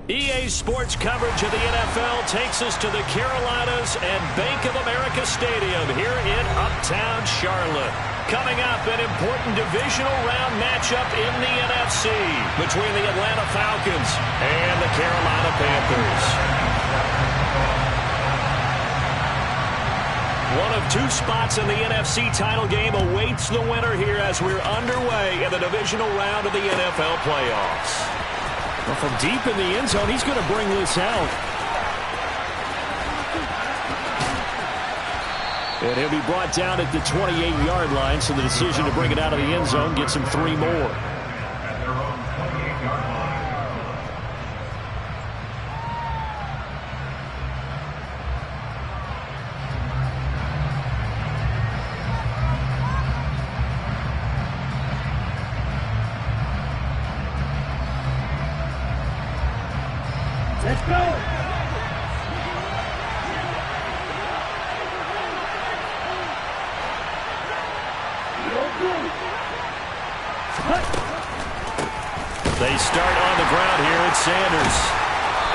EA Sports coverage of the NFL takes us to the Carolinas and Bank of America Stadium here in Uptown Charlotte. Coming up, an important divisional round matchup in the NFC between the Atlanta Falcons and the Carolina Panthers. One of two spots in the NFC title game awaits the winner here as we're underway in the divisional round of the NFL playoffs. Well, from deep in the end zone, he's going to bring this out. And he'll be brought down at the 28-yard line, so the decision to bring it out of the end zone gets him 3 more. Let's go! They start on the ground here at Sanders.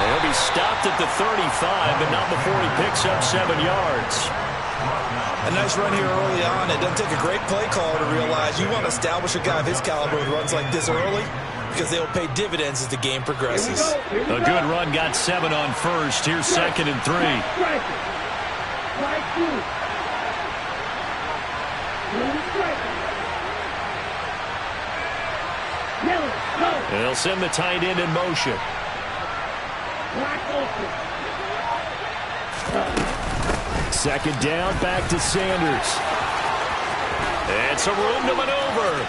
He'll be stopped at the 35, but not before he picks up 7 yards. A nice run here early on. It doesn't take a great play caller to realize you want to establish a guy of his caliber who runs like this early, because they'll pay dividends as the game progresses. A good run, got 7 on first. Here's 2nd and 3. They'll send the tight end in motion. Second down, back to Sanders. It's a room to maneuver.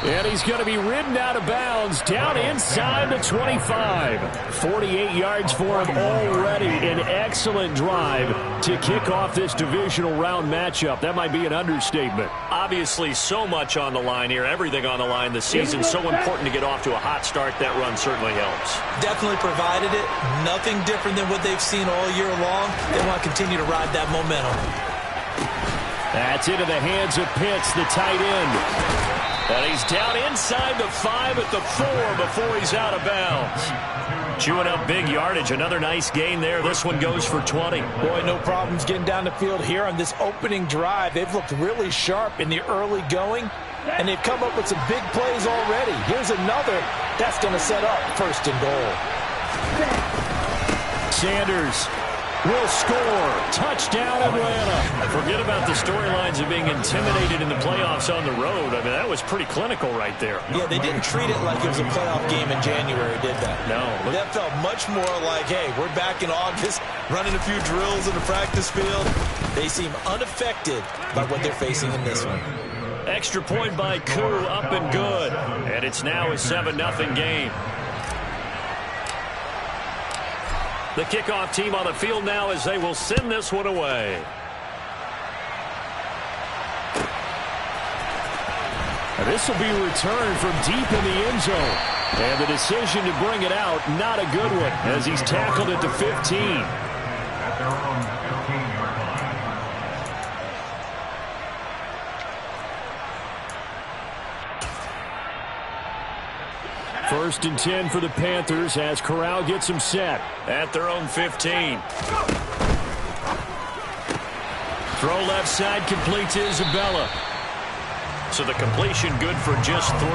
And he's going to be ridden out of bounds down inside the 25. 48 yards for him already. An excellent drive to kick off this divisional round matchup. That might be an understatement. Obviously, so much on the line here. Everything on the line this season. So important to get off to a hot start. That run certainly helps. Definitely provided it. Nothing different than what they've seen all year long. They want to continue to ride that momentum. That's into the hands of Pitts, the tight end. And he's down inside the 5 at the 4 before he's out of bounds. Chewing up big yardage. Another nice gain there. This one goes for 20. Boy, no problems getting down the field here on this opening drive. They've looked really sharp in the early going, and they've come up with some big plays already. Here's another that's going to set up 1st and goal. Sanders will score. Touchdown, Atlanta. Forget about the storylines of being intimidated in the playoffs on the road. I mean, that was pretty clinical right there. Yeah, they didn't treat it like it was a playoff game in January, did they? No. That felt much more like, hey, we're back in August, running a few drills in the practice field. They seem unaffected by what they're facing in this one. Extra point by Koo, up and good. And it's now a 7-0 game. The kickoff team on the field now as they will send this one away. And this will be returned from deep in the end zone. And the decision to bring it out, not a good one, as he's tackled at the 15. First and 10 for the Panthers as Corral gets them set at their own 15. Throw left side, complete to Isabella. So the completion good for just 3.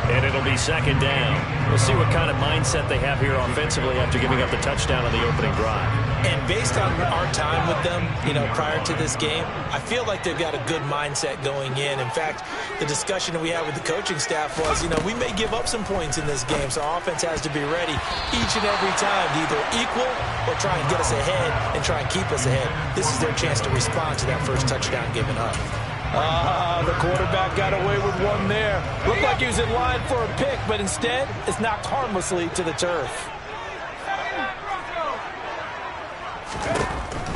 And it'll be 2nd down. We'll see what kind of mindset they have here offensively after giving up the touchdown on the opening drive. And based on our time with them, prior to this game, I feel like they've got a good mindset going in. In fact, the discussion that we had with the coaching staff was, we may give up some points in this game, so our offense has to be ready each and every time to either equal or try and get us ahead and try and keep us ahead. This is their chance to respond to that first touchdown given up. The quarterback got away with one there. Looked like he was in line for a pick, but instead, it's knocked harmlessly to the turf.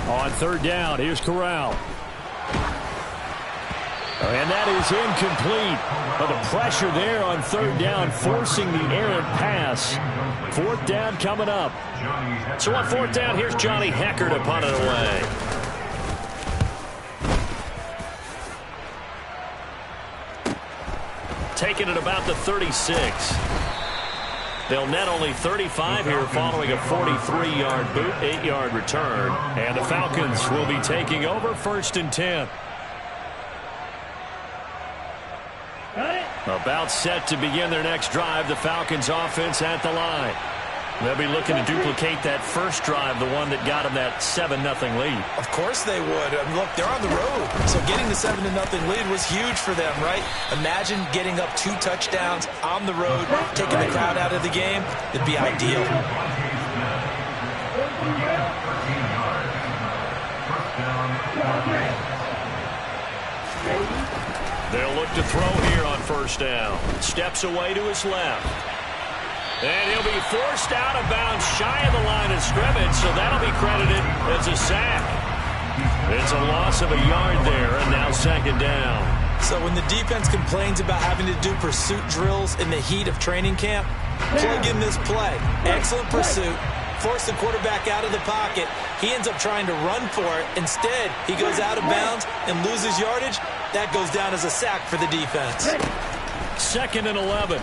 On 3rd down, here's Corral. And that is incomplete. But the pressure there on 3rd down, forcing the errant pass. 4th down coming up. So on 4th down, here's Johnny Hecker to punt it away. Taken at about the 36. They'll net only 35 here following a 43-yard boot, 8-yard return. And the Falcons will be taking over 1st and 10. About set to begin their next drive. The Falcons offense at the line. They'll be looking to duplicate that first drive, the one that got them that 7-0 lead. Of course they would. Look, they're on the road, so getting the 7-0 lead was huge for them, right? Imagine getting up 2 touchdowns on the road, taking the crowd out of the game. It'd be ideal. They'll look to throw here on 1st down. Steps away to his left. And he'll be forced out of bounds shy of the line of scrimmage, so that'll be credited as a sack. It's a loss of a yard there, and now 2nd down. So when the defense complains about having to do pursuit drills in the heat of training camp, plug in this play. Excellent pursuit. Force the quarterback out of the pocket. He ends up trying to run for it. Instead, he goes out of bounds and loses yardage. That goes down as a sack for the defense. 2nd and 11.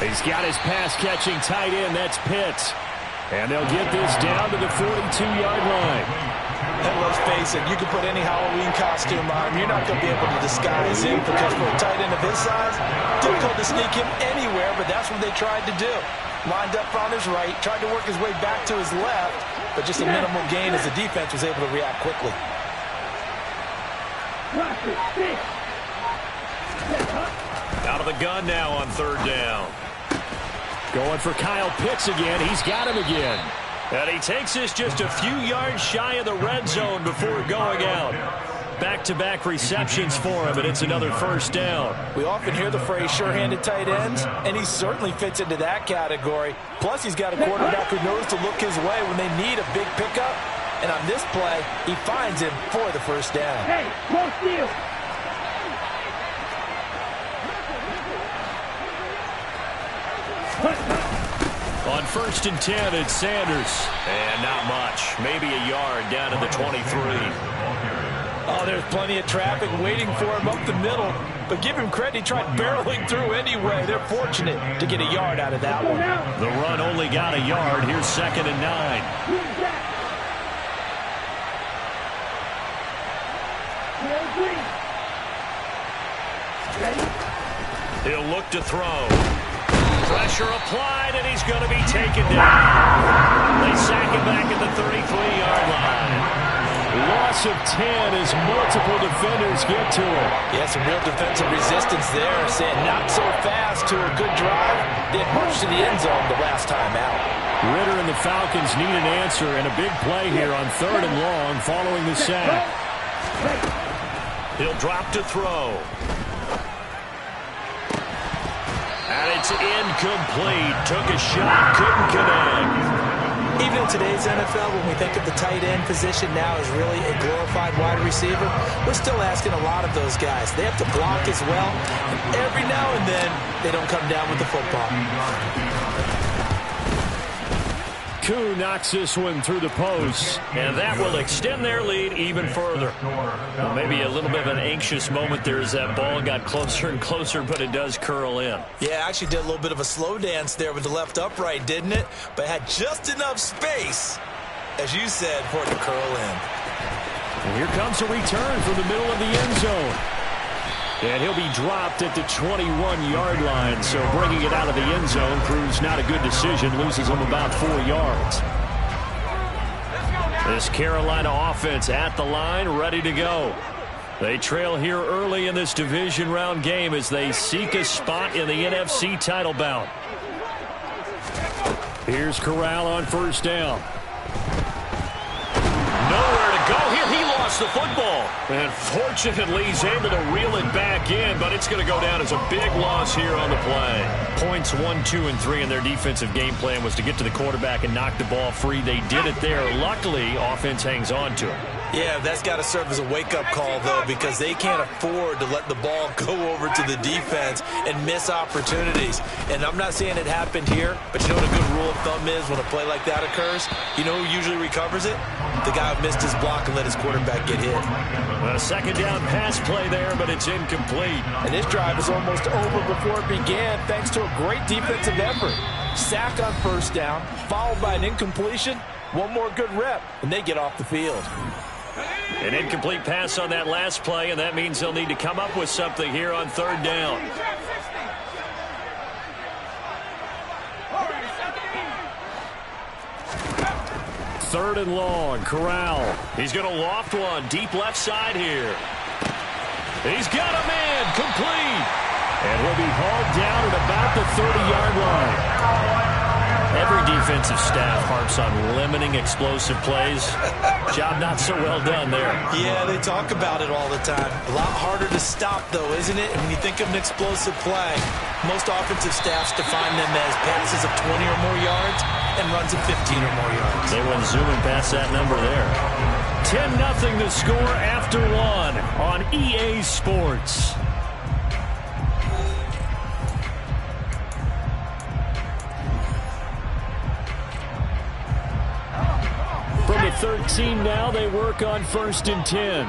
He's got his pass-catching tight end. That's Pitts. And they'll get this down to the 42-yard line. And let's face it, you can put any Halloween costume on. You're not going to be able to disguise him because for a tight end of his size, difficult to sneak him anywhere, but that's what they tried to do. Lined up on his right, tried to work his way back to his left, but just a minimal gain as the defense was able to react quickly. Out of the gun now on 3rd down. Going for Kyle Pitts again. He's got him again. And he takes this just a few yards shy of the red zone before going out. Back-to-back receptions for him, and it's another 1st down. We often hear the phrase sure-handed tight ends, and he certainly fits into that category. Plus, he's got a quarterback who knows to look his way when they need a big pickup. And on this play, he finds him for the 1st down. Hey, close deal. On 1st and 10, it's Sanders. And not much. Maybe a yard down to the 23. Oh, there's plenty of traffic waiting for him up the middle. But give him credit, he tried barreling through anyway. They're fortunate to get a yard out of that one. The run only got a yard. Here's 2nd and 9. He'll look to throw. Pressure applied, and he's going to be taken down. They sack him back at the 33-yard line. Loss of 10 as multiple defenders get to him. Yeah, some real defensive resistance there. Saying not so fast to a good drive. They had marched to the end zone the last time out. Ritter and the Falcons need an answer, and a big play here on 3rd and long following the sack. He'll drop to throw. And it's incomplete. Took a shot, couldn't connect. Even in today's NFL, when we think of the tight end position now as really a glorified wide receiver, we're still asking a lot of those guys. They have to block as well. And every now and then, they don't come down with the football. Koo knocks this one through the post, and that will extend their lead even further. Well, maybe a little bit of an anxious moment there as that ball got closer and closer, but it does curl in. Yeah, actually did a little bit of a slow dance there with the left upright, didn't it? But had just enough space, as you said, for it to curl in. Well, here comes a return from the middle of the end zone. And he'll be dropped at the 21-yard line, so bringing it out of the end zone proves not a good decision, loses him about 4 yards. This Carolina offense at the line, ready to go. They trail here early in this division round game as they seek a spot in the NFC title bout. Here's Corral on 1st down. Nowhere to go here. He lost the football. And fortunately, he's able to reel it back in, but it's going to go down as a big loss here on the play. Points 1, 2, and 3 in their defensive game plan was to get to the quarterback and knock the ball free. They did it there. Luckily, offense hangs on to it. Yeah, that's got to serve as a wake-up call, though, because they can't afford to let the ball go over to the defense and miss opportunities. And I'm not saying it happened here, but you know what a good rule of thumb is when a play like that occurs? You know who usually recovers it? The guy who missed his block and let his quarterback get hit. A second down pass play there, but it's incomplete. And this drive is almost over before it began, thanks to a great defensive effort. Sack on first down, followed by an incompletion. One more good rep, and they get off the field. An incomplete pass on that last play, and that means they'll need to come up with something here on third down. Third and long, Corral. He's going to loft one, deep left side here. He's got a man, complete. And he'll be hauled down at about the 30-yard line. Every defensive staff harps on limiting explosive plays. Job not so well done there. Yeah, they talk about it all the time. A lot harder to stop, though, isn't it? And when you think of an explosive play, most offensive staffs define them as passes of 20 or more yards and runs of 15 or more yards. They went zooming past that number there. 10-0 the score after one on EA Sports. From the 13 now, they work on 1st and 10.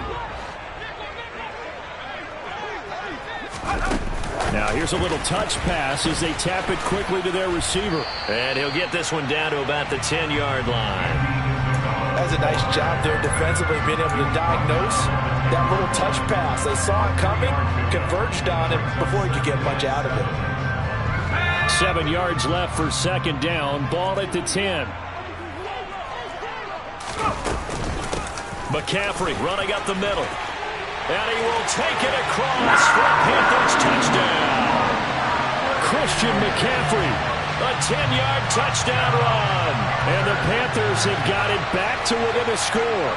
Now here's a little touch pass as they tap it quickly to their receiver. And he'll get this one down to about the 10-yard line. That's a nice job there defensively, being able to diagnose that little touch pass. They saw it coming, converged on it before he could get much out of it. 7 yards left for second down. Ball at the 10. McCaffrey running up the middle. And he will take it across for a Panthers touchdown. Christian McCaffrey, a 10-yard touchdown run. And the Panthers have got it back to within a score.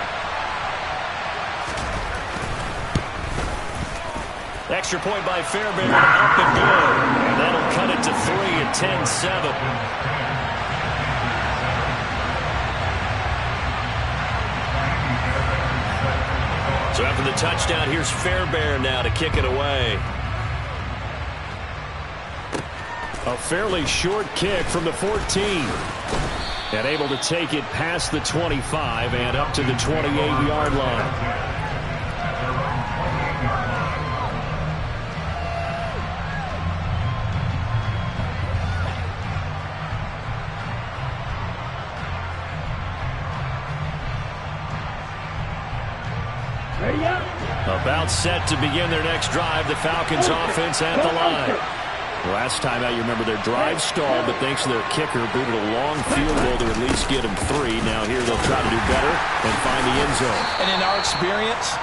Extra point by Fairbairn, up and good. And that'll cut it to 3 at 10-7. So after the touchdown, here's Fairbairn now to kick it away. A fairly short kick from the 14. And able to take it past the 25 and up to the 28-yard line. About set to begin their next drive. The Falcons offense at the line. Last time out, you remember their drive stalled, but thanks to their kicker, booted a long field goal to at least get them 3. Now here they'll try to do better and find the end zone. And in our experience,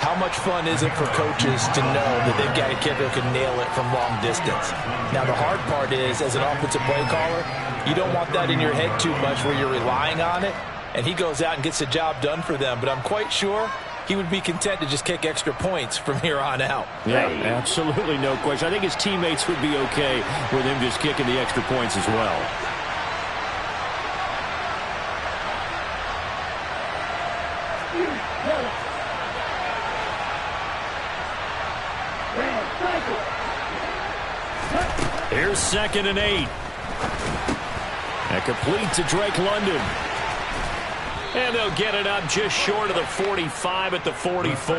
how much fun is it for coaches to know that they've got a kicker who can nail it from long distance? Now the hard part is, as an offensive play caller, you don't want that in your head too much where you're relying on it, and he goes out and gets the job done for them. But I'm quite sure he would be content to just kick extra points from here on out. Yeah, absolutely no question. I think his teammates would be okay with him just kicking the extra points as well. Here's 2nd and 8. And complete to Drake London. And they'll get it up just short of the 45 at the 44.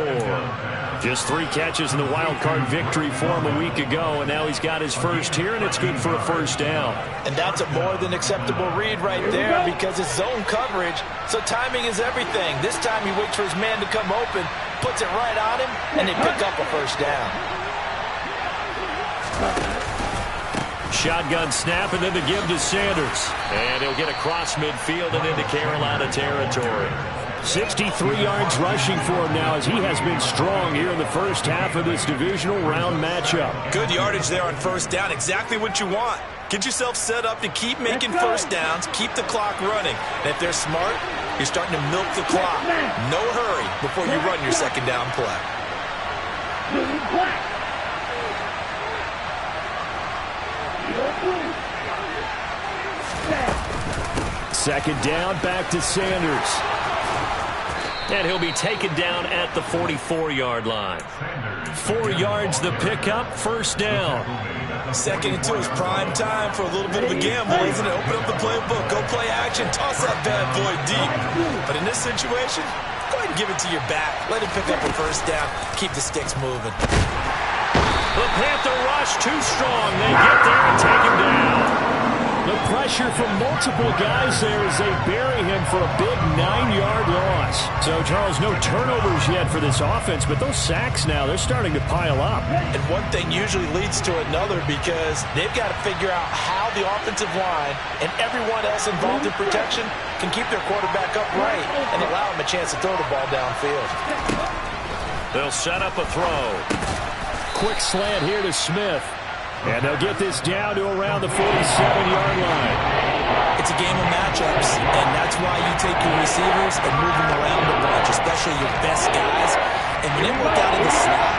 Just 3 catches in the wild card victory for him a week ago, and now he's got his first here, and it's good for a first down. And that's a more than acceptable read right there because it's zone coverage, so timing is everything. This time he waits for his man to come open, puts it right on him, and they pick up a first down. Shotgun snap and then the give to Sanders. And he'll get across midfield and into Carolina territory. 63 yards rushing for him now as he has been strong here in the first half of this divisional round matchup. Good yardage there on first down. Exactly what you want. Get yourself set up to keep making first downs, keep the clock running. And if they're smart, you're starting to milk the clock. No hurry before you run your second down play. Second down, back to Sanders. And he'll be taken down at the 44-yard line. 4 yards the pickup, first down. Second into his prime time for a little bit of a gamble, isn't it? Open up the playbook, go play action, toss that bad boy deep. But in this situation, go ahead and give it to your back. Let him pick up a first down, keep the sticks moving. The Panther rush too strong. They get there and take him down. The pressure from multiple guys there as they bury him for a big 9-yard loss. So, Charles, no turnovers yet for this offense, but those sacks now, they're starting to pile up. And one thing usually leads to another because they've got to figure out how the offensive line and everyone else involved in protection can keep their quarterback upright and allow him a chance to throw the ball downfield. They'll set up a throw. Quick slant here to Smith. And they'll get this down to around the 47-yard line. It's a game of matchups, and that's why you take your receivers and move them around a bunch, especially your best guys. And when they work out in the slot,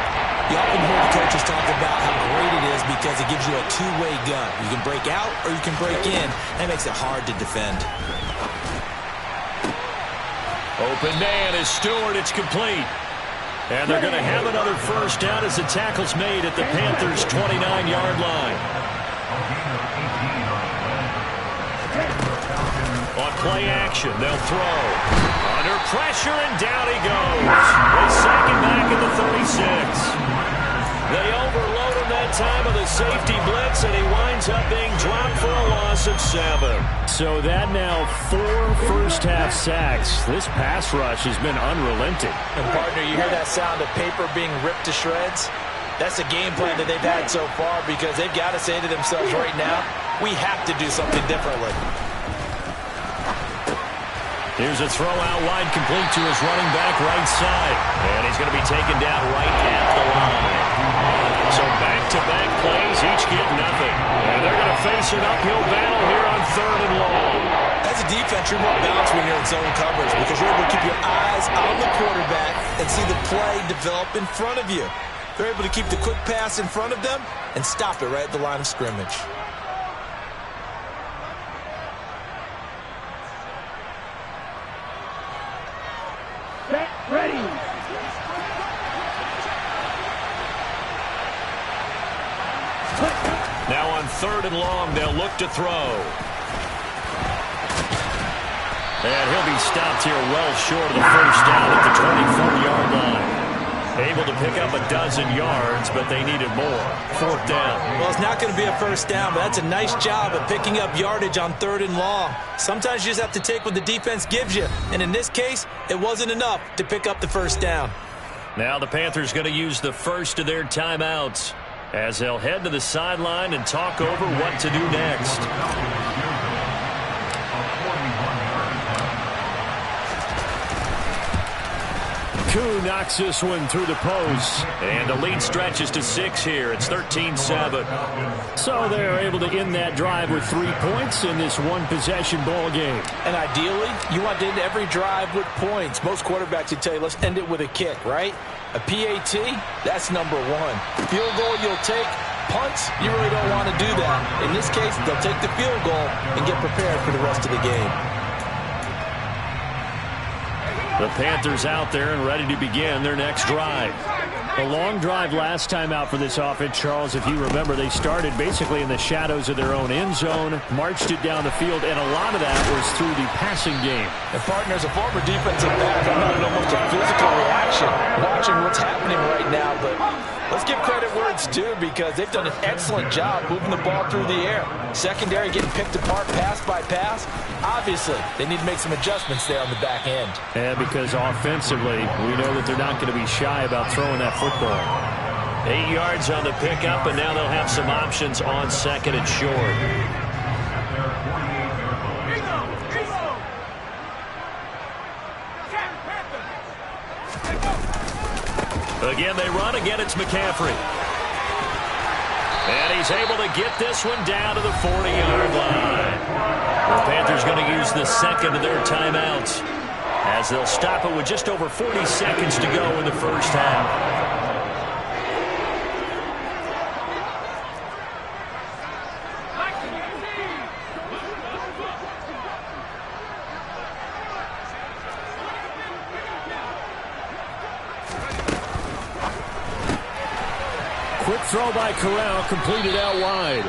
you often hear the coaches talk about how great it is because it gives you a two-way gun. You can break out or you can break in. That makes it hard to defend. Open man is Stewart. It's complete. And they're going to have another first down as the tackle's made at the Panthers' 29-yard line. On play action, they'll throw. Under pressure, and down he goes. They sack him back at the 36. They overload him that time with a safety blitz, and he winds up being dropped for a loss of 7. So that now 4 first-half sacks. This pass rush has been unrelenting. And, partner, you hear that sound of paper being ripped to shreds? That's the game plan that they've had so far because they've got to say to themselves right now, we have to do something differently. Here's a throw out wide, complete to his running back right side. And he's going to be taken down right at the line. So back-to-back plays, each get nothing. And they're going to face an uphill battle here on 3rd and long. As a defense, you're more balanced when you're in zone coverage because you're able to keep your eyes on the quarterback and see the play develop in front of you. They're able to keep the quick pass in front of them and stop it right at the line of scrimmage. Ready. Now on 3rd and long, they'll look to throw. And he'll be stopped here well short of the first down at the 24-yard line. Able to pick up a dozen yards, but they needed more. 4th down. Well, it's not going to be a first down, but that's a nice job of picking up yardage on 3rd and long. Sometimes you just have to take what the defense gives you, and in this case, it wasn't enough to pick up the first down. Now the Panthers going to use the first of their timeouts as they'll head to the sideline and talk over what to do next. Koo knocks this one through the post. And the lead stretches to 6 here. It's 13-7. So they're able to end that drive with 3 points in this one-possession ball game. And ideally, you want to end every drive with points. Most quarterbacks would tell you, let's end it with a kick, right? A PAT, that's number 1. Field goal, you'll take. Punts, you really don't want to do that. In this case, they'll take the field goal and get prepared for the rest of the game. The Panthers out there and ready to begin their next drive. A long drive last time out for this offense, Charles. If you remember, they started basically in the shadows of their own end zone, marched it down the field, and a lot of that was through the passing game. And, partner, as a former defensive back, I'm having almost a physical reaction watching what's happening right now. But let's give credit where it's due because they've done an excellent job moving the ball through the air. Secondary getting picked apart pass by pass. Obviously, they need to make some adjustments there on the back end. And because offensively, we know that they're not going to be shy about throwing that football. 8 yards on the pickup, and now they'll have some options on 2nd and short. Again, they run. Again, it's McCaffrey. And he's able to get this one down to the 40-yard line. The Panthers going to use the second of their timeouts as they'll stop it with just over 40 seconds to go in the first half. Quick throw by Corral, completed out wide.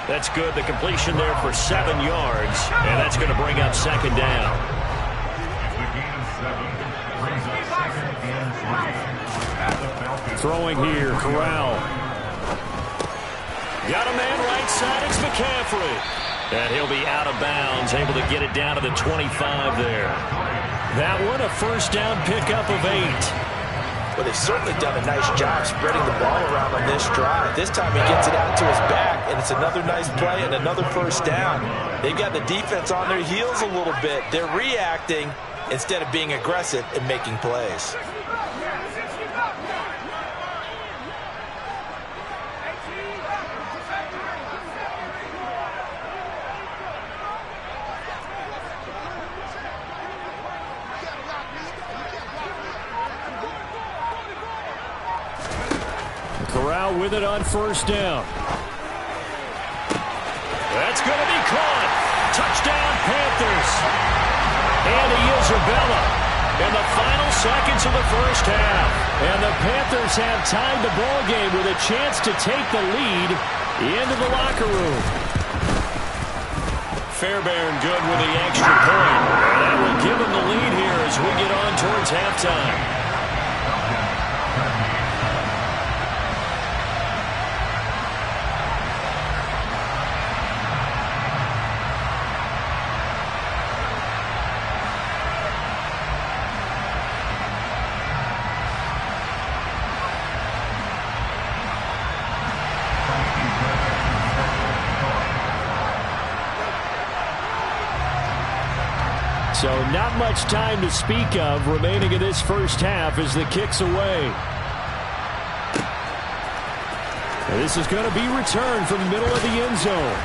That's good. The completion there for 7 yards, and that's going to bring up second down. Throwing here, Corral. Got a man right side. It's McCaffrey. And he'll be out of bounds, able to get it down to the 25 there. That one, a first down pickup of 8. Well, they've certainly done a nice job spreading the ball around on this drive. This time he gets it out to his back, and it's another nice play and another first down. They've got the defense on their heels a little bit. They're reacting instead of being aggressive and making plays. Corral with it on first down. That's going to be caught. Touchdown, Panthers. And Isabella in the final seconds of the first half. And the Panthers have tied the ball game with a chance to take the lead into the locker room. Fairbairn good with the extra point. And that will give them the lead here as we get on towards halftime. So not much time to speak of remaining in this first half as the kick's away. And this is going to be returned from the middle of the end zone.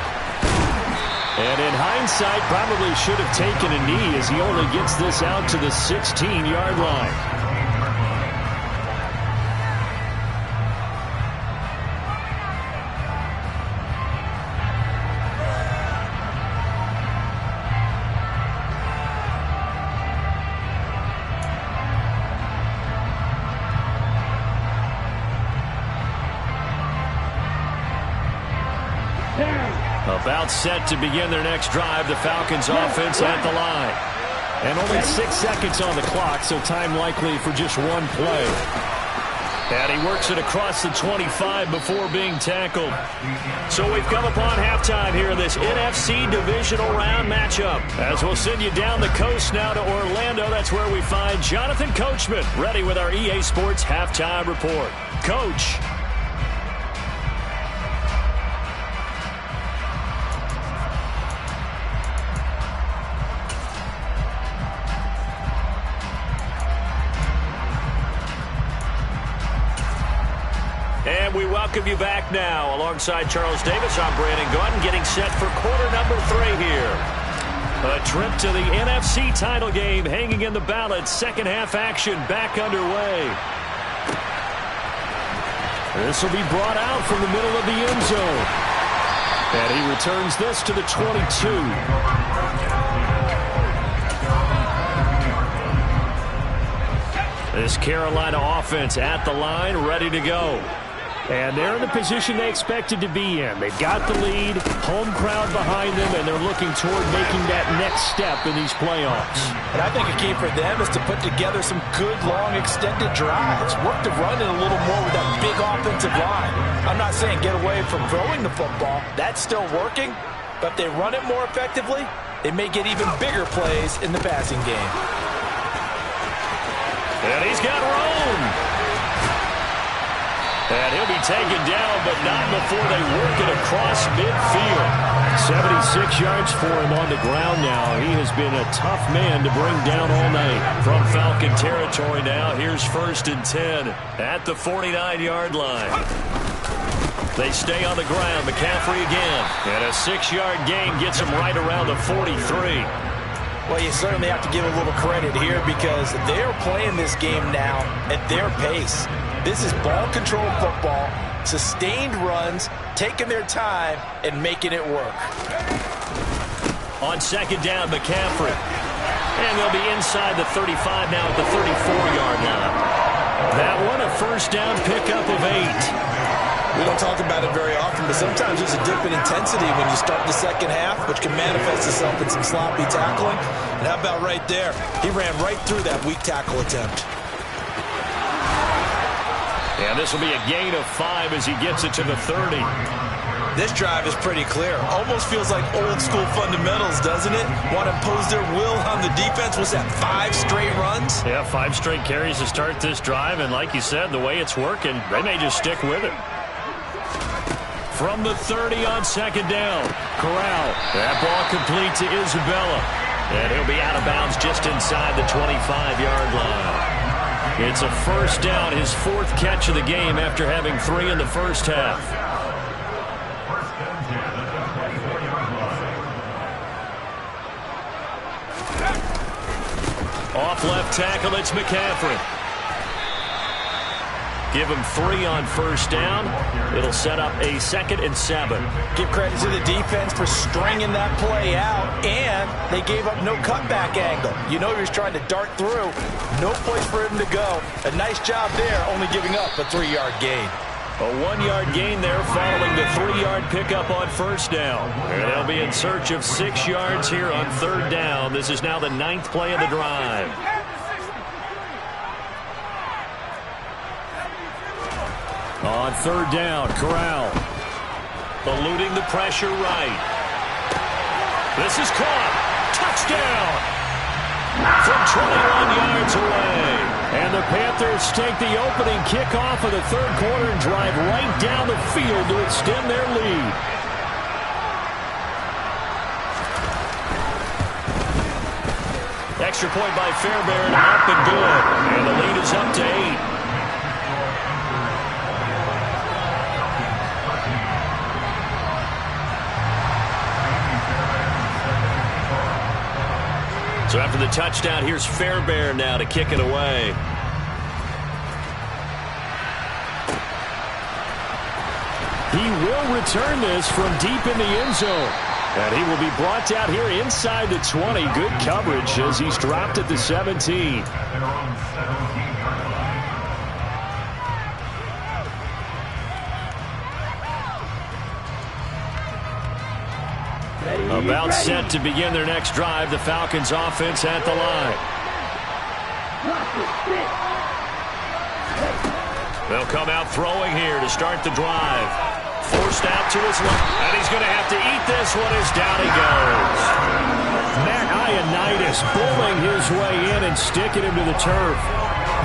And in hindsight, probably should have taken a knee as he only gets this out to the 16-yard line. About set to begin their next drive, the Falcons offense at the line. And only 6 seconds on the clock, so time likely for just one play. And he works it across the 25 before being tackled. So we've come upon halftime here in this NFC Divisional round matchup. As we'll send you down the coast now to Orlando, that's where we find Jonathan Coachman, ready with our EA Sports Halftime Report. Coach. And we welcome you back now. Alongside Charles Davis, I'm Brandon Gordon, getting set for quarter number 3 here. A trip to the NFC title game hanging in the balance. Second half action back underway. This will be brought out from the middle of the end zone. And he returns this to the 22. This Carolina offense at the line, ready to go. And they're in the position they expected to be in. They've got the lead, home crowd behind them, and they're looking toward making that next step in these playoffs. And I think a key for them is to put together some good, long, extended drives. Work the run in a little more with that big offensive line. I'm not saying get away from throwing the football. That's still working. But if they run it more effectively, they may get even bigger plays in the passing game. And he's got room. And he'll be taken down, but not before they work it across midfield. 76 yards for him on the ground now. He has been a tough man to bring down all night. From Falcon territory now, here's 1st and 10 at the 49-yard line. They stay on the ground. McCaffrey again. And a 6-yard gain gets him right around the 43. Well, you certainly have to give a little credit here because they're playing this game now at their pace. This is ball control football, sustained runs, taking their time, and making it work. On second down, McCaffrey. And they'll be inside the 35 now at the 34-yard line. That one, a first down pickup of 8. We don't talk about it very often, but sometimes there's a dip in intensity when you start the second half, which can manifest itself in some sloppy tackling. And how about right there? He ran right through that weak tackle attempt. And this will be a gain of 5 as he gets it to the 30. This drive is pretty clear. Almost feels like old school fundamentals, doesn't it? Want to impose their will on the defense. Was that 5 straight runs? Yeah, 5 straight carries to start this drive. And like you said, the way it's working, they may just stick with it. From the 30 on second down, Corral. That ball complete to Isabella. And he'll be out of bounds just inside the 25-yard line. It's a first down, his 4th catch of the game after having 3 in the first half. Off left tackle, it's McCaffrey. Give him 3 on first down. It'll set up a 2nd and 7. Give credit to the defense for stringing that play out, and they gave up no cutback angle. You know he was trying to dart through. No place for him to go. A nice job there, only giving up a 3-yard gain. A 1-yard gain there following the 3-yard pickup on first down. And they'll be in search of 6 yards here on third down. This is now the 9th play of the drive. On third down, Corral. Eluding the pressure right. This is caught. Touchdown! From 21 yards away. And the Panthers take the opening kickoff of the third quarter and drive right down the field to extend their lead. Extra point by Fairbairn, up and good. And the lead is up to 8. So after the touchdown, here's Fairbairn now to kick it away. He will return this from deep in the end zone. And he will be brought down here inside the 20. Good coverage as he's dropped at the 17. About set to begin their next drive. The Falcons offense at the line. They'll come out throwing here to start the drive. Forced out to his left. And he's going to have to eat this one as down he goes. Matt Ioannidis bullying his way in and sticking him to the turf.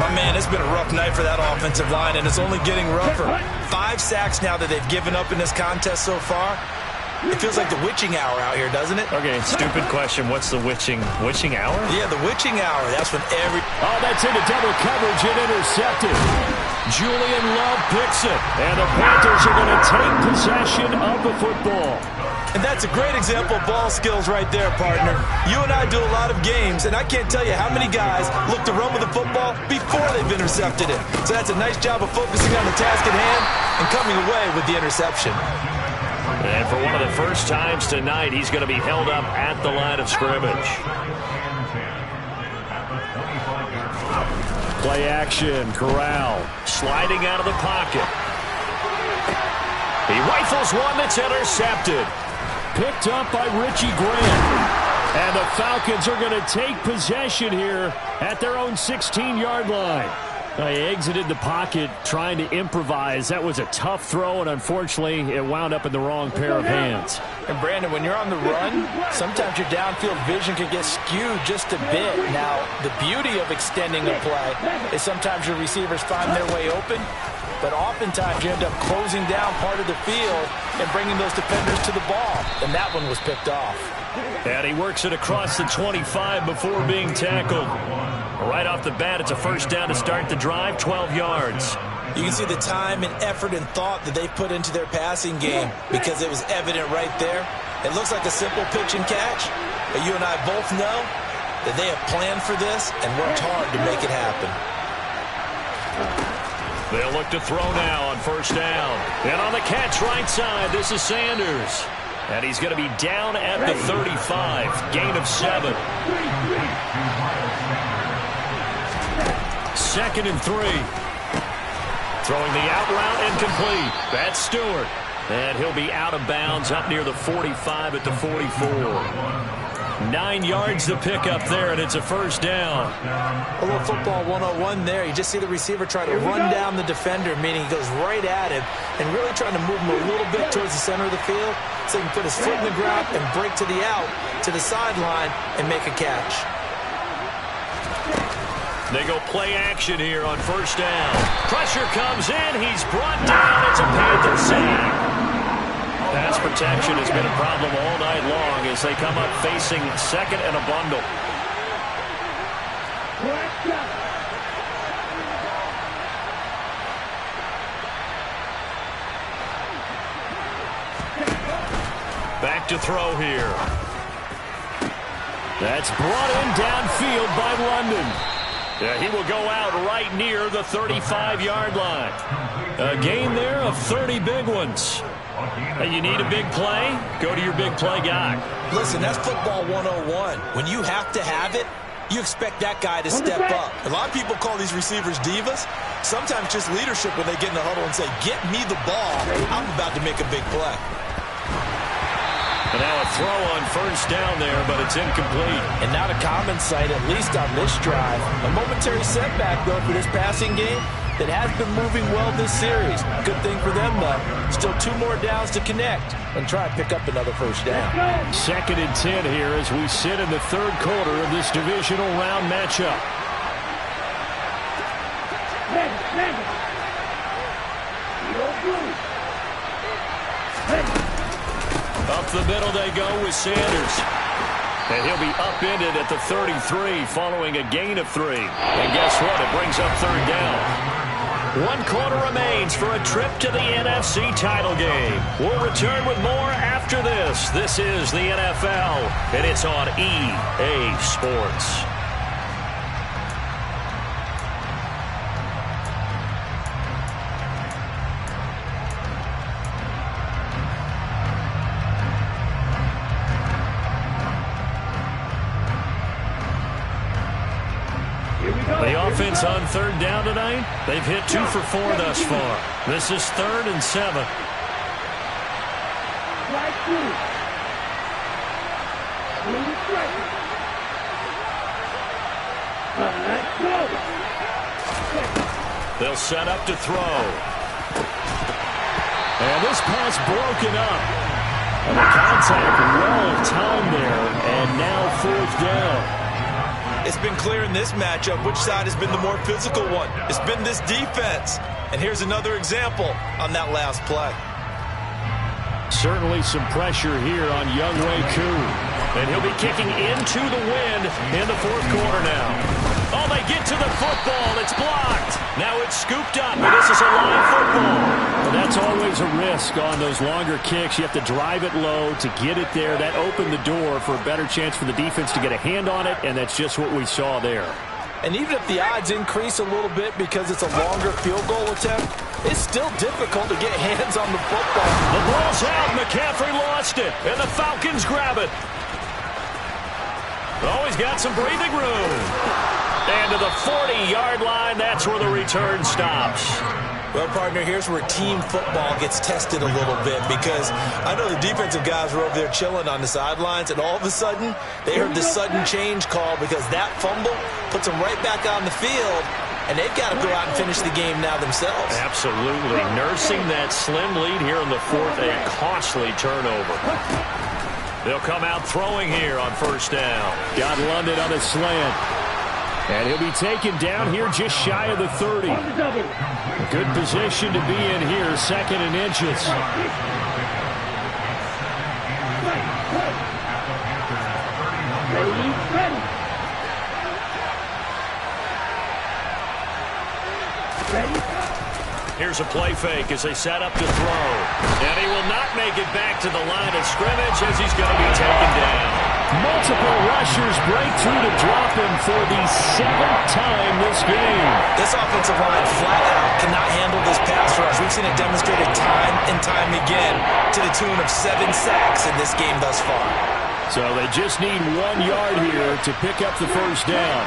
My man, it's been a rough night for that offensive line, and it's only getting rougher. 5 sacks now that they've given up in this contest so far. It feels like the witching hour out here, doesn't it? Okay, stupid question. What's the witching hour? Yeah, the witching hour. That's when every... Oh, that's into double coverage and intercepted. Julian Love picks it. And the Panthers are going to take possession of the football. And that's a great example of ball skills right there, partner. You and I do a lot of games, and I can't tell you how many guys look to run with the football before they've intercepted it. So that's a nice job of focusing on the task at hand and coming away with the interception. And for one of the first times tonight, he's going to be held up at the line of scrimmage. Play action, Corral sliding out of the pocket. He rifles one that's intercepted. Picked up by Richie Grant. And the Falcons are going to take possession here at their own 16-yard line. He exited the pocket trying to improvise. That was a tough throw, and unfortunately, it wound up in the wrong pair of hands. And Brandon, when you're on the run, sometimes your downfield vision can get skewed just a bit. Now, the beauty of extending a play is sometimes your receivers find their way open, but oftentimes you end up closing down part of the field and bringing those defenders to the ball, and that one was picked off. And he works it across the 25 before being tackled. Right off the bat, it's a first down to start the drive, 12 yards. You can see the time and effort and thought that they put into their passing game because it was evident right there. It looks like a simple pitch and catch, but you and I both know that they have planned for this and worked hard to make it happen. They'll look to throw now on first down. And on the catch right side, this is Sanders. And he's going to be down at the 35, gain of 7. 2nd and 3. Throwing the out route incomplete. That's Stewart. And he'll be out of bounds up near the 45 at the 44. 9 yards to pick up there, and it's a first down. A little football 101 there. You just see the receiver try to run down the defender, meaning he goes right at him and really trying to move him a little bit towards the center of the field so he can put his foot in the ground and break to the out, to the sideline, and make a catch. They go play action here on first down. Pressure comes in. He's brought down. It's a Panther sack. Pass protection has been a problem all night long as they come up facing second and a bundle. Back to throw here. That's brought in downfield by London. He will go out right near the 35-yard line. A gain there of 30 big ones. Hey, you need a big play? Go to your big play guy. Listen, that's football 101. When you have to have it, you expect that guy to step up. A lot of people call these receivers divas. Sometimes just leadership when they get in the huddle and say, get me the ball. I'm about to make a big play. And now a throw on first down there, but it's incomplete. And not a common sight, at least on this drive. A momentary setback, though, for this passing game that has been moving well this series. Good thing for them, though. Still 2 more downs to connect and try and pick up another first down. 2nd and 10 here as we sit in the 3rd quarter of this divisional round matchup. Up the middle they go with Sanders. And he'll be upended at the 33 following a gain of 3. And guess what? It brings up 3rd down. 1 quarter remains for a trip to the NFC title game. We'll return with more after this. This is the NFL, and it's on EA Sports. The offense on 3rd down tonight, they've hit 2 for 4 thus far. This is 3rd and 7. They'll set up to throw. And this pass broken up. And the contact well timed there, and now 4th down. It's been clear in this matchup which side has been the more physical one. It's been this defense. And here's another example on that last play. Certainly some pressure here on Younghoe Koo. And he'll be kicking into the wind in the 4th quarter now. Oh, they get to the football. It's blocked. Now it's scooped up. And this is a live football. And that's always a risk on those longer kicks. You have to drive it low to get it there. That opened the door for a better chance for the defense to get a hand on it, and that's just what we saw there. And even if the odds increase a little bit because it's a longer field goal attempt, it's still difficult to get hands on the football. The ball's out. McCaffrey lost it, and the Falcons grab it. Oh, he's got some breathing room. And to the 40-yard line, that's where the return stops. Well, partner, here's where team football gets tested a little bit because I know the defensive guys were over there chilling on the sidelines, and all of a sudden, they heard the sudden change call because that fumble puts them right back on the field, and they've got to go out and finish the game now themselves. Absolutely. Nursing that slim lead here in the 4th, a costly turnover. They'll come out throwing here on first down. Got London on a slant. And he'll be taken down here just shy of the 30. Good position to be in here, 2nd and inches. Here's a play fake as they set up to throw. And he will not make it back to the line of scrimmage as he's going to be taken down. Multiple rushers break through to drop him for the 7th time this game. This offensive line flat out cannot handle this pass rush. We've seen it demonstrated time and time again to the tune of 7 sacks in this game thus far. So they just need 1 yard here to pick up the first down.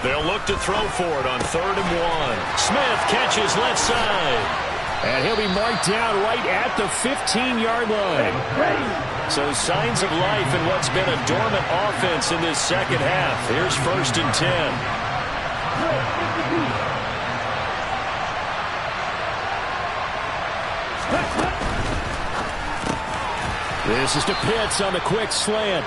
They'll look to throw for it on 3rd and 1. Smith catches left side. And he'll be marked down right at the 15-yard line. So signs of life in what's been a dormant offense in this second half. Here's 1st and 10. This is to Pitts on the quick slant.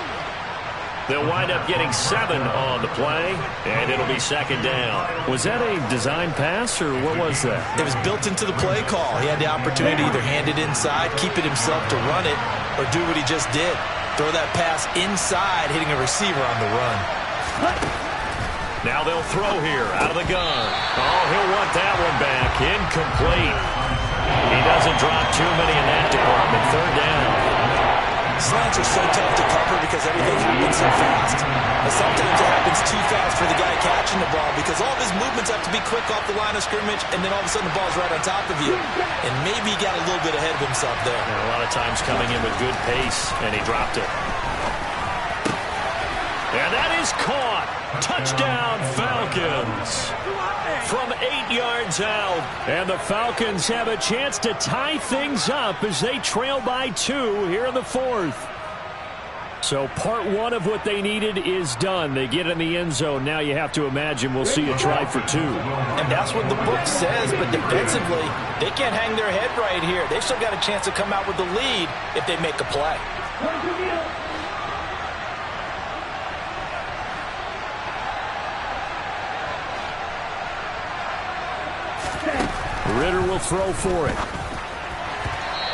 They'll wind up getting 7 on the play, and it'll be 2nd down. Was that a design pass, or what was that? It was built into the play call. He had the opportunity to either hand it inside, keep it himself to run it, or do what he just did. Throw that pass inside, hitting a receiver on the run. Now they'll throw here out of the gun. Oh, he'll want that one back. Incomplete. He doesn't drop too many in that department. 3rd down. Slants are so tough to cover because everything happens so fast. But sometimes it happens too fast for the guy catching the ball because all of his movements have to be quick off the line of scrimmage, and then all of a sudden the ball's right on top of you. And maybe he got a little bit ahead of himself there. And a lot of times coming in with good pace, and he dropped it. And that is caught. Touchdown, Falcons. From 8 yards out. And the Falcons have a chance to tie things up as they trail by 2 here in the 4th. So part 1 of what they needed is done. They get in the end zone. Now you have to imagine we'll see a try for 2. And that's what the book says, but defensively, they can't hang their head right here. They've still got a chance to come out with the lead if they make a play. Ritter will throw for it.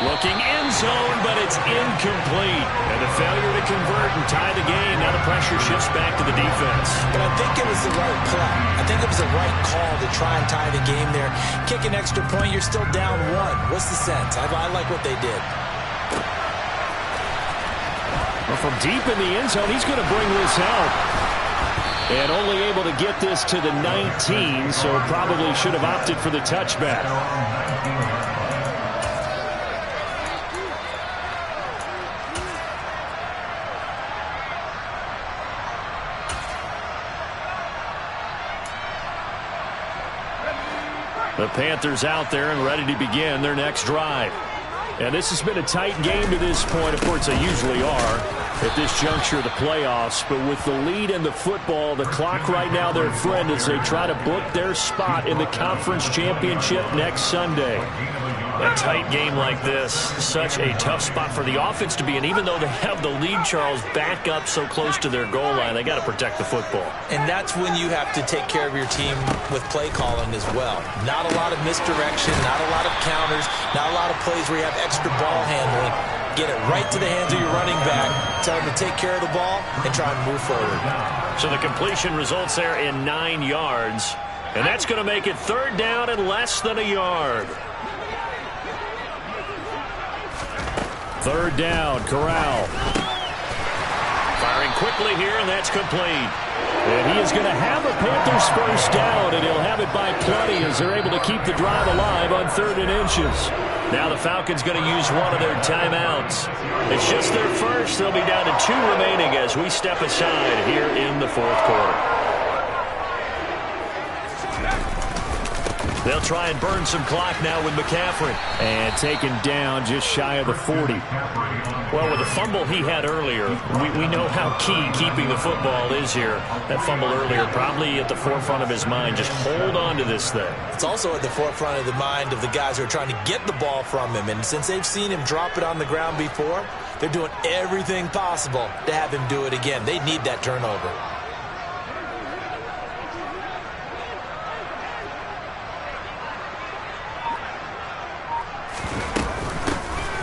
Looking end zone, but it's incomplete. And the failure to convert and tie the game. Now the pressure shifts back to the defense. But I think it was the right play. I think it was the right call to try and tie the game there. Kick an extra point, you're still down 1. What's the sense? I like what they did. Well, from deep in the end zone, he's going to bring this out. And only able to get this to the 19, so probably should have opted for the touchback. The Panthers out there and ready to begin their next drive. And this has been a tight game to this point. Of course, they usually are at this juncture of the playoffs. But with the lead in the football, the clock right now their friend as they try to book their spot in the conference championship next Sunday. A tight game like this, such a tough spot for the offense to be in. Even though they have the lead, Charles, back up so close to their goal line, they got to protect the football. And that's when you have to take care of your team with play calling as well. Not a lot of misdirection, not a lot of counters, not a lot of plays where you have extra ball handling. Get it right to the hands of your running back, tell him to take care of the ball, and try and move forward. So the completion results there in 9 yards. And that's going to make it 3rd down and less than a yard. 3rd down, Corral. Firing quickly here, and that's complete. And he is going to have a Panthers first down, and he'll have it by plenty as they're able to keep the drive alive on 3rd and inches. Now the Falcons going to use one of their timeouts. It's just their first. They'll be down to 2 remaining as we step aside here in the 4th quarter. They'll try and burn some clock now with McCaffrey. And taken down just shy of the 40. Well, with the fumble he had earlier, we know how key keeping the football is here. That fumble earlier probably at the forefront of his mind. Just hold on to this thing. It's also at the forefront of the mind of the guys who are trying to get the ball from him. And since they've seen him drop it on the ground before, they're doing everything possible to have him do it again. They need that turnover.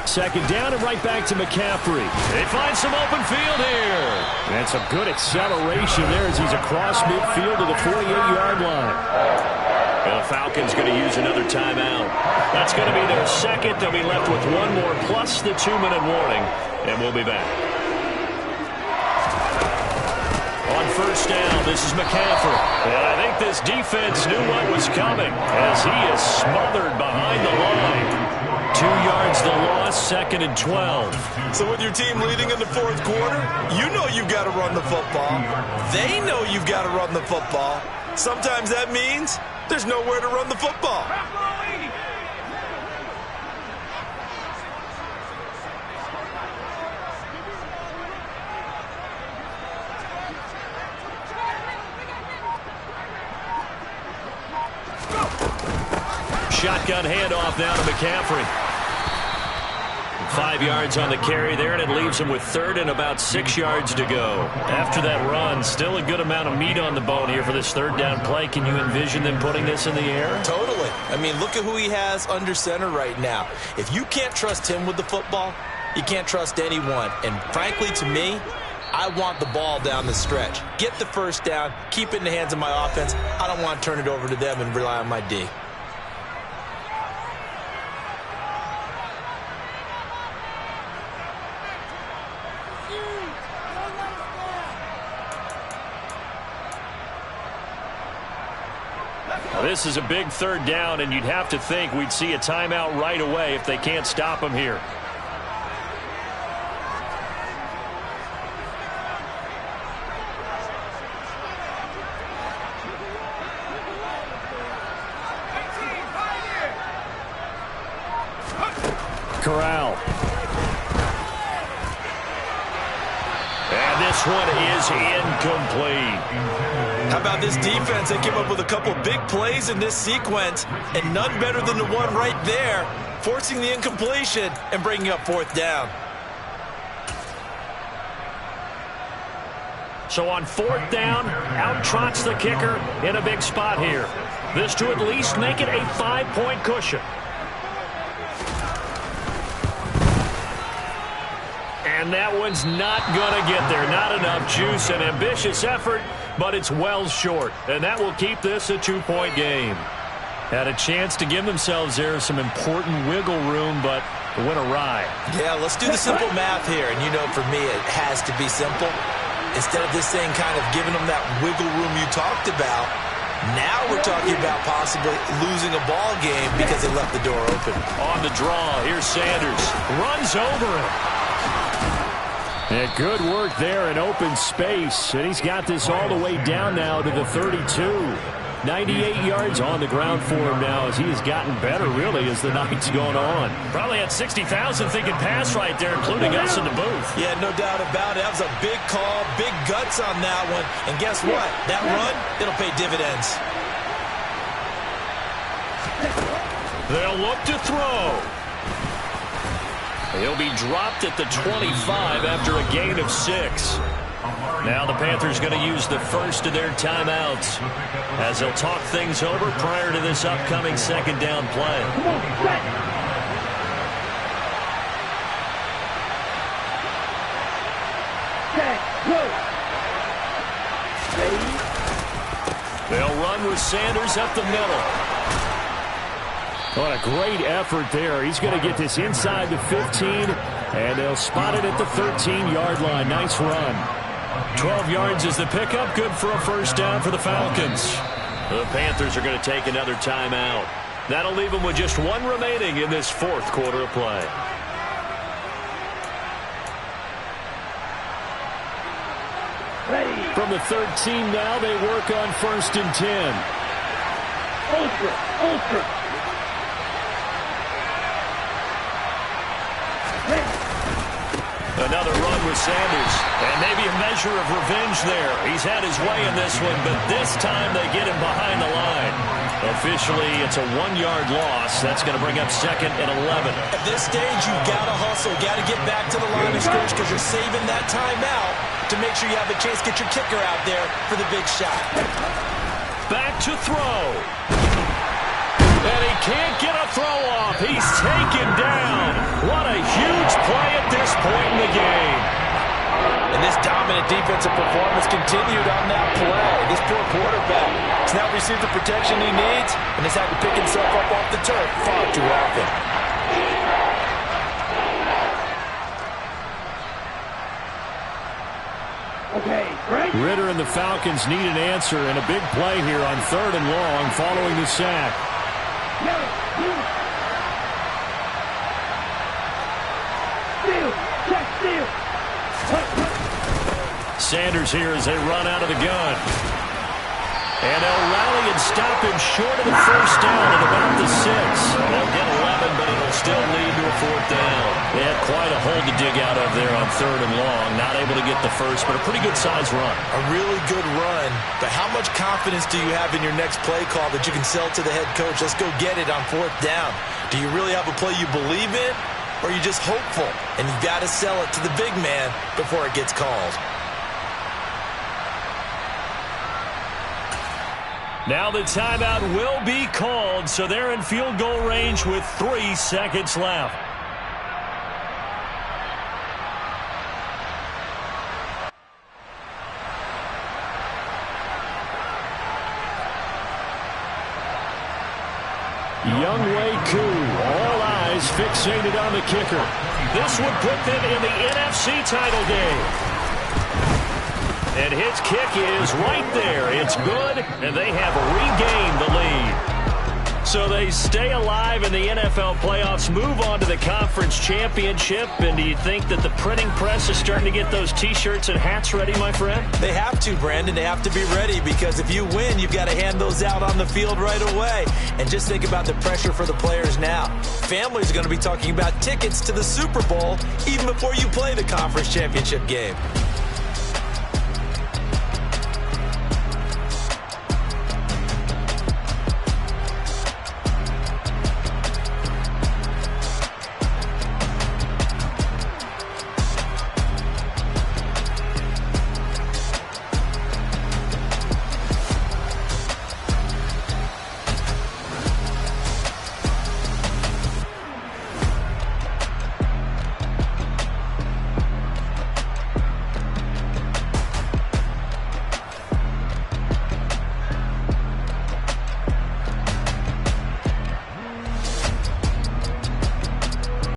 Second down and right back to McCaffrey. They find some open field here. And some good acceleration there as he's across midfield to the 48-yard line. And the Falcons going to use another timeout. That's going to be their second. They'll be left with one more plus the 2-minute warning. And we'll be back. On first down, this is McCaffrey. And I think this defense knew what was coming as he is smothered behind the line. 2 yards the loss, 2nd and 12. So with your team leading in the fourth quarter, you know you've got to run the football. They know you've got to run the football. Sometimes that means there's nowhere to run the football. Shotgun handoff now to McCaffrey. 5 yards on the carry there, and it leaves him with 3rd and about 6 yards to go. After that run, still a good amount of meat on the bone here for this 3rd down play. Can you envision them putting this in the air? Totally. I mean, look at who he has under center right now. If you can't trust him with the football, you can't trust anyone. And frankly, to me, I want the ball down the stretch. Get the 1st down, keep it in the hands of my offense. I don't want to turn it over to them and rely on my D. This is a big 3rd down, and you'd have to think we'd see a timeout right away if they can't stop him here. Corral. And this one is incomplete. How about this defense? They came up with a couple big plays in this sequence, and none better than the one right there, forcing the incompletion and bringing up 4th down. So on 4th down, out trots the kicker in a big spot here. This to at least make it a 5-point cushion. And that one's not going to get there. Not enough juice. An ambitious effort, but it's well short. And that will keep this a 2-point game. Had a chance to give themselves there some important wiggle room, but it went awry. Yeah, let's do the simple math here. And you know, for me, it has to be simple. Instead of this thing kind of giving them that wiggle room you talked about, now we're talking about possibly losing a ball game because they left the door open. On the draw, here's Sanders. Runs over him. And good work there in open space. And he's got this all the way down now to the 32. 98 yards on the ground for him now as he has gotten better, really, as the night's gone on. Probably had 60,000 thinking pass right there, including us in the booth. Yeah, no doubt about it. That was a big call, big guts on that one. And guess what? That run, it'll pay dividends. They'll look to throw. He'll be dropped at the 25 after a gain of 6. Now the Panthers going to use the first of their timeouts as they'll talk things over prior to this upcoming 2nd down play. They'll run with Sanders up the middle. What a great effort there. He's going to get this inside the 15, and they'll spot it at the 13-yard line. Nice run. 12 yards is the pickup. Good for a 1st down for the Falcons. The Panthers are going to take another timeout. That'll leave them with just 1 remaining in this 4th quarter of play. From the 13 now, they work on 1st and 10. Ultra. Another run with Sanders. And maybe a measure of revenge there. He's had his way in this one, but this time they get him behind the line. Officially, it's a 1-yard loss. That's going to bring up 2nd and 11. At this stage, you've got to hustle. Got to get back to the line of scrimmage because you're saving that timeout to make sure you have a chance to get your kicker out there for the big shot. Back to throw. And he can't get a throw off. He's taken down. What a huge play at this point in the game. And this dominant defensive performance continued on that play. This poor quarterback has not received the protection he needs and has had to pick himself up off the turf far too often. Ritter and the Falcons need an answer and a big play here on 3rd and long following the sack. Sanders here as they run out of the gun. And they'll rally and stop him short of the first down at about the 6. They'll get 11, but it'll still lead to a 4th down. They had quite a hole to dig out of there on 3rd and long. Not able to get the first, but a pretty good-sized run. A really good run, but how much confidence do you have in your next play call that you can sell to the head coach? Let's go get it on 4th down. Do you really have a play you believe in, or are you just hopeful? And you've got to sell it to the big man before it gets called. Now the timeout will be called, so they're in field goal range with 3 seconds left. Younghoe Koo, all eyes fixated on the kicker. This would put them in the NFC title game. And his kick is right there. It's good, and they have regained the lead. So they stay alive in the NFL playoffs, move on to the conference championship. And do you think that the printing press is starting to get those T-shirts and hats ready, my friend? They have to, Brandon. They have to be ready because if you win, you've got to hand those out on the field right away. And just think about the pressure for the players now. Families are going to be talking about tickets to the Super Bowl even before you play the conference championship game.